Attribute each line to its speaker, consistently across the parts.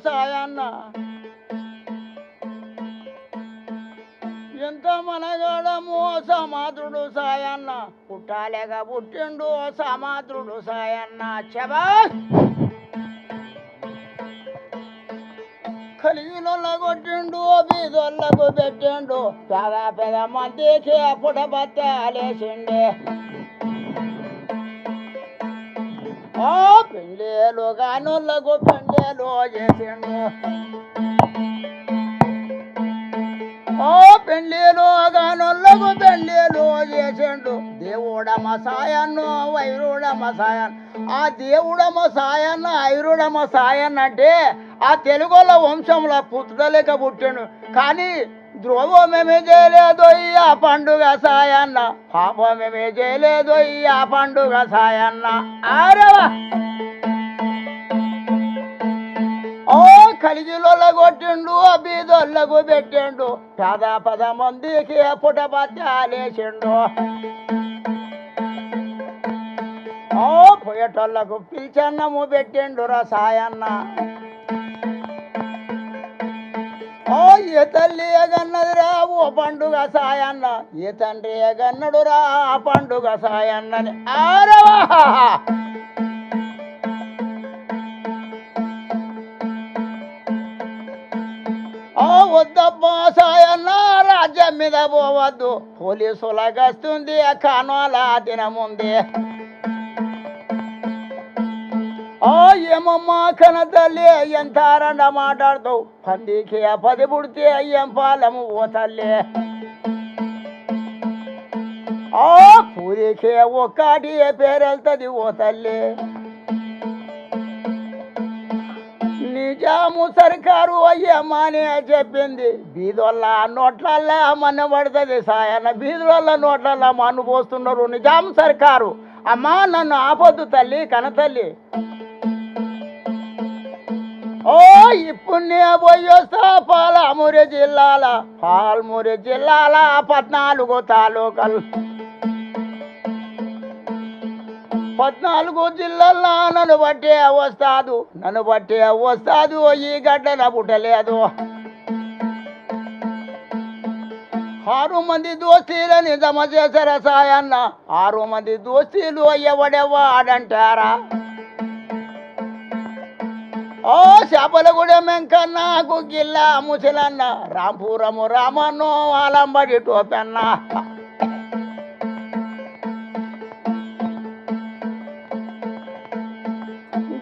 Speaker 1: సాయన్న ఎంత మనగాడము సమాధుడు సాయన్న పుట్టాలేగా పుట్టిండు సమాధుడు సాయన్న చబా కలిగినోళ్ళ కొట్టిండు బీదోళ్ళకు పెట్టిండు పెద మందికి పుటబత్తలేసిండే ఆ పెళ్ళేలు గానోళ్ళకు పెళ్ళేలు చేసిండు ఓ పెళ్ళేలు గానోళ్ళకు పెళ్ళేలు చేసిండు దేవుడమ్మ సాయన్ను వైరుడమ్మ సాయన్ ఆ దేవుడమ్మ సాయన్న ఐరుడమ్మ సాయన్ అంటే ఆ తెలుగుల వంశంలో పుట్టుదలేక పుట్టాడు కానీ ద్రోహమేమీ చేయలేదు ఆ పండుగ సాయన్న పాపమేమీ చేయలేదు ఆ పండుగ సాయన్న ఆరవా ఓ కలిగిలోళ్ళ కొట్టిండు బీదోళ్ళకు పెట్టిండు పద మందికి పుటబత్తాలేసిండు ఓ పోయేటోళ్ళకు పిలిచన్నము పెట్టిండు సాయన్న ఓ ఏ తల్లి ఎగన్నదిరా ఓ పండుగ సాయన్న ఏ తండ్రి ఎగన్నడురా ఆ పండుగ సాయన్నని ఆరవా ఓ వద్దమ్మా సాయన్న రాజ్యం మీద పోవద్దు పోలీసులకు వస్తుంది కానోల దినముంది ఓ ఏమమ్మా కన తల్లి ఎంత రండ మాట్లాడుతావు పందికి 10 పుడితే ఏం పాలము ఓ తల్లి ఓ పూరికి ఒక్కటి పేరెళ్తుంది ఓ తల్లి నిజాము సర్కారు అయ్యమ్మని చెప్పింది బీదోళ్ళ నోట్లల్లా మన్ను పడుతుంది సాయన్న బీదోళ్ళ నోట్లల్లా మన్ను పోస్తున్నారు నిజాం సర్కారు అమ్మా నన్ను ఆపొద్దు తల్లి కనతల్లి ఓ ఇప్పుడు నే పోయి వస్తా పాలమూరు జిల్లాల 14 తాలూకాలు 14 జిల్లాల్లో నన్ను బట్టే వస్తాదు ఈ గడ్డన పుట్టలేదు 6 మంది దోస్తీలని జమ చేశారా సాయన్న 6 మంది దోస్తీలు ఎవడెవాడంటారా ఓ చేపలగూడ మెంకన్న గుగ్గిల్ల ముసలన్న రాంపురము రామన్నో ఆలంబడి టోపెన్న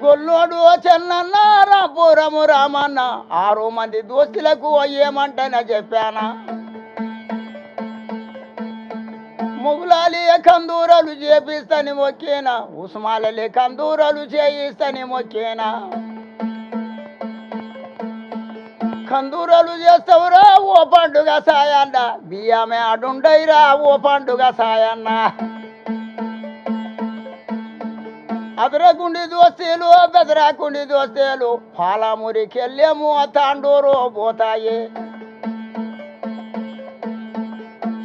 Speaker 1: గొల్లోడు చెన్నన్న రాంపురము రామన్న 6 మంది దోస్తులకు ఏమంటనే చెప్పానా ముగులాలి కందూరలు చేపిస్తని మొక్కేనా ఉస్మాలలి కందూరలు చేయిస్తని మొక్కేనా కందూరలు చేస్తావురా ఓ పండుగ సాయన్న బియ్యమే అడుండైరా ఓ పండుగ సాయన్న అదరకుండి దోస్తీలు బెదరాకుండి దోస్తీలు పాలమూరికి వెళ్ళాము తాండూరు పోతాయి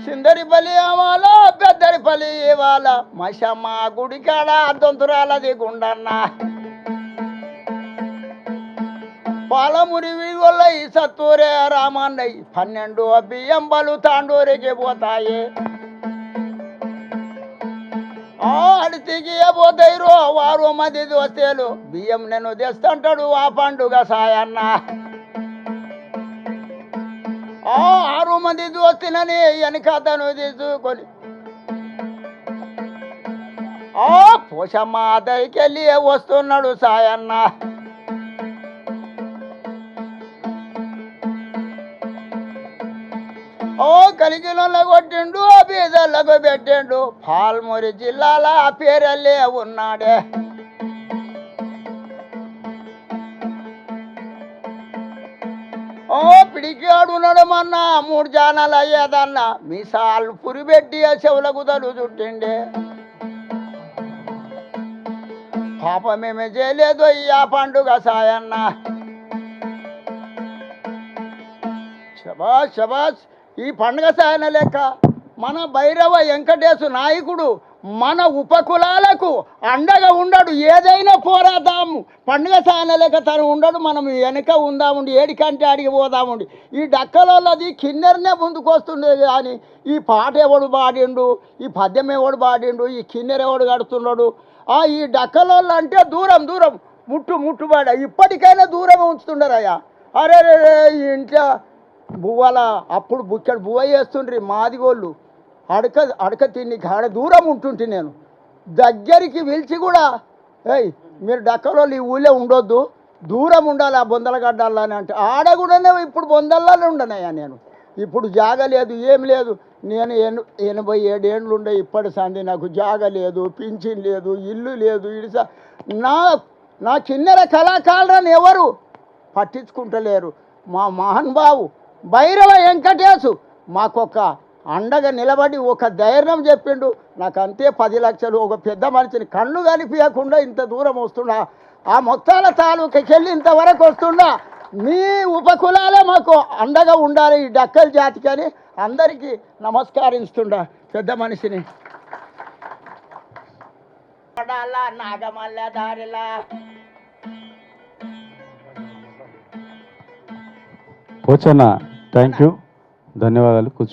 Speaker 1: సిందరిపల్లి అవాల పెద్దరిపల్లి ఇవాళ మషమ్మ గుడికాడ దొంతురాలది గుండన్న పాలమూరి వీళ్ళ ఈ సత్తూరే రామన్నయ్య 12 బియ్యం బలు తాండూరికి పోతాయి అడితికి పోతాయి 6 మంది దోస్తేలు బియ్యం నేను తెస్తుంటాడు ఆ పండుగ సాయన్న 6 మంది దోస్తులని వెనకతను తీసుకొని పోషమ్మ దయకెళ్ళి వస్తున్నాడు సాయన్న కలిగినోళ్ళ కొట్టిండు బీదళ్ళకు పెట్టిండు పాల్మూరి జిల్లాల పేరల్లే ఉన్నాడే పిడికాడు నడమన్న 3 జానాలు అయ్యేదన్న మీసాలు పురిబెట్టి చెవులకు తలు చుట్టిండే పాపమేమే చేయలేదు ఆ పండుగ సాయన్న శబాష్ శబాష్ ఈ పండుగ సాయన లెక్క మన భైరవ వెంకటేశు నాయకుడు మన ఉపకులాలకు అండగా ఉండడు. ఏదైనా పోరాదాము, పండుగ సాయనలేక తను ఉండడు. మనం వెనక ఉందాముండి, ఏడికంటే అడిగి పోదాముండి. ఈ డక్కలది కిన్నెరనే ముందుకు వస్తుండేది కానీ ఈ పాట ఎవడు పాడిండు, ఈ పద్యం ఎవడు పాడిండు, ఈ కిన్నెర ఎవడు కడుతున్నాడు. ఈ డక్కలోళ్ళు అంటే దూరం దూరం ముట్టుబడ ఇప్పటికైనా దూరం ఉంచుతుండరయ్యా. అరే ఈ ఇంట్లో బువ్వల అప్పుడు బుచ్చడు బువ్వ చేస్తుండ్రి మాదిగోళ్ళు. అడక తిని కాడ దూరం ఉంటుంటే నేను దగ్గరికి పిలిచి కూడా ఏయ్ మీరు డక్కలో ఈ ఊళ్ళో ఉండొద్దు, దూరం ఉండాలి ఆ బొందల గడ్డాలని అంటే ఆడ కూడానే ఇప్పుడు బొందల్లోనే ఉండనయ్యా నేను. ఇప్పుడు జాగ లేదు, ఏం లేదు. నేను 87 ఏళ్ళు ఉండే ఇప్పటి సంది నాకు జాగ లేదు, పింఛన్ లేదు, ఇల్లు లేదు. నా కిన్నెర కళాకారులను ఎవరు పట్టించుకుంటలేరు. మా మహానుభావు భైరవ వెంకటేశు మాకొక అండగా నిలబడి ఒక ధైర్యం చెప్పిండు. నాకు అంతే 10 లక్షలు. ఒక పెద్ద మనిషిని కళ్ళు కనిపించకుండా ఇంత దూరం వస్తున్నా, ఆ మొత్తాల తాలూకెళ్ళి ఇంతవరకు వస్తున్నా. మీ ఉపకులాలే మాకు అండగా ఉండాలి ఈ డక్కల జాతికి అని అందరికీ నమస్కరిస్తుండా పెద్ద మనిషిని. నాగమల్ల దారిలా
Speaker 2: పోచన్న థ్యాంక్ యూ, ధన్యవాదాలు. కూర్చో.